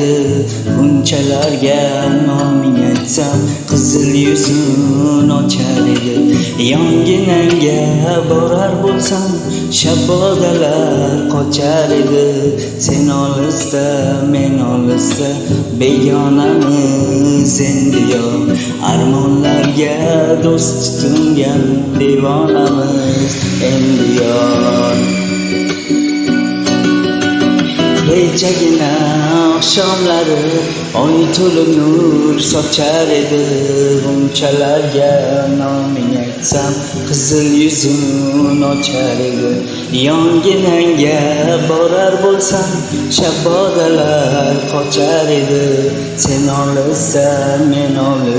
edi. Bunchalarga noming aytsam qizil yuzin ochar edi. Yonginangga borar bo'lsam shabodalar qochar edi. Sen olisda men olisda begonamiz endi yor. Armonlarga do'st tutingan devonamiz endi yor. Kechagina oqshomlari oy to'lib nur sochar edi. Bunchalarga noming aytsam qizil yuzin ochar edi. Yonginangga borar bo'lsam shabodalar qochar edi. Sen olisda men olisda